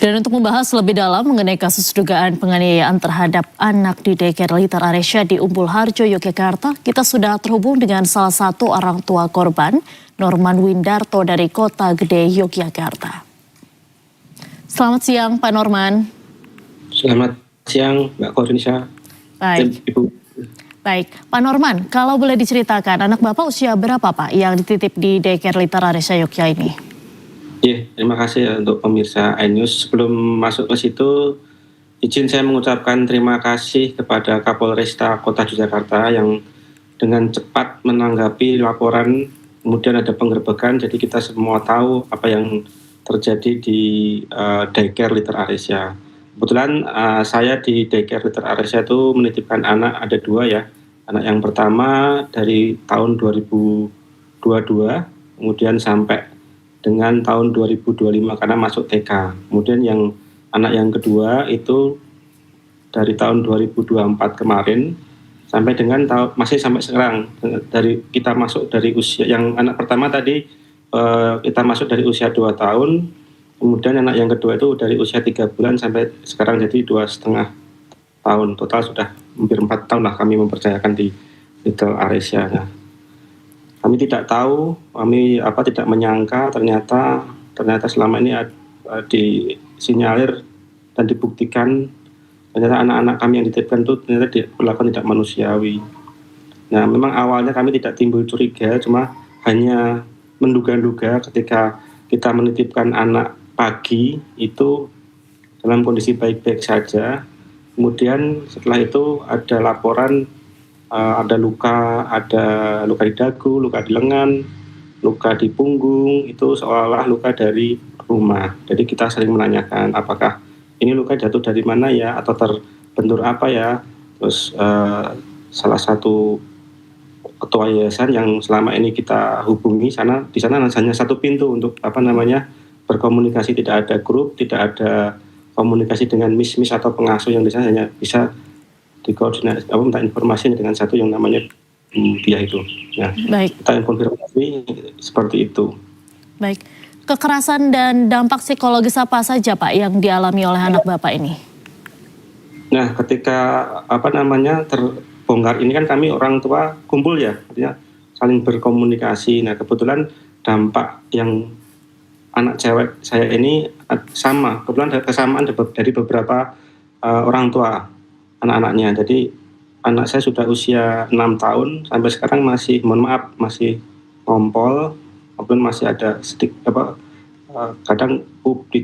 Dan untuk membahas lebih dalam mengenai kasus dugaan penganiayaan terhadap anak di daycare Liter Aresya di Umbul Harjo, Yogyakarta, kita sudah terhubung dengan salah satu orang tua korban, Norman Windarto dari Kota Gede, Yogyakarta. Selamat siang, Pak Norman. Selamat siang, Mbak Korinsa. Baik. Ibu. Baik, Pak Norman, kalau boleh diceritakan, anak Bapak usia berapa, Pak, yang dititip di daycare Liter Aresya Yogyakarta ini? Iya, terima kasih ya untuk pemirsa iNews. Sebelum masuk ke situ, izin saya mengucapkan terima kasih kepada Kapolresta Kota Yogyakarta yang dengan cepat menanggapi laporan, kemudian ada penggerbekan, jadi kita semua tahu apa yang terjadi di daycare Liter Aresya. Kebetulan saya di daycare Liter Aresya itu menitipkan anak, ada 2 ya. Anak yang pertama dari tahun 2022, kemudian sampai dengan tahun 2025 karena masuk TK. Kemudian yang anak yang kedua itu dari tahun 2024 kemarin sampai dengan masih sampai sekarang. Dari kita masuk dari usia yang anak pertama tadi kita masuk dari usia 2 tahun, kemudian anak yang kedua itu dari usia 3 bulan sampai sekarang jadi 2,5 tahun. Total sudah hampir 4 tahun lah kami mempercayakan di Liter Aresya. Kami tidak tahu, kami tidak menyangka ternyata selama ini disinyalir dan dibuktikan ternyata anak-anak kami yang dititipkan itu ternyata diperlakukan tidak manusiawi. Nah, memang awalnya kami tidak timbul curiga, cuma hanya menduga-duga ketika kita menitipkan anak pagi itu dalam kondisi baik-baik saja. Kemudian setelah itu ada laporan ada luka di dagu, luka di lengan, luka di punggung, itu seolah-olah luka dari rumah. Jadi kita sering menanyakan apakah ini luka jatuh dari mana ya, atau terbentur apa ya. Terus salah satu ketua yayasan yang selama ini kita hubungi di sana hanya satu pintu untuk berkomunikasi, tidak ada grup, tidak ada komunikasi dengan mis atau pengasuh yang di sana, hanya bisa dikoordinasi minta informasi dengan satu yang namanya dia itu. Nah, baik. Kita konfirmasi seperti itu. Baik. Kekerasan dan dampak psikologis apa saja, Pak, yang dialami oleh anak Bapak ini? Nah, ketika terbongkar ini kan kami orang tua kumpul ya, artinya saling berkomunikasi. Nah, kebetulan dampak yang anak cewek saya ini sama, kebetulan ada kesamaan dari beberapa orang tua anak-anaknya. Jadi anak saya sudah usia 6 tahun sampai sekarang masih masih ngompol, maupun masih ada sedikit kadang pup di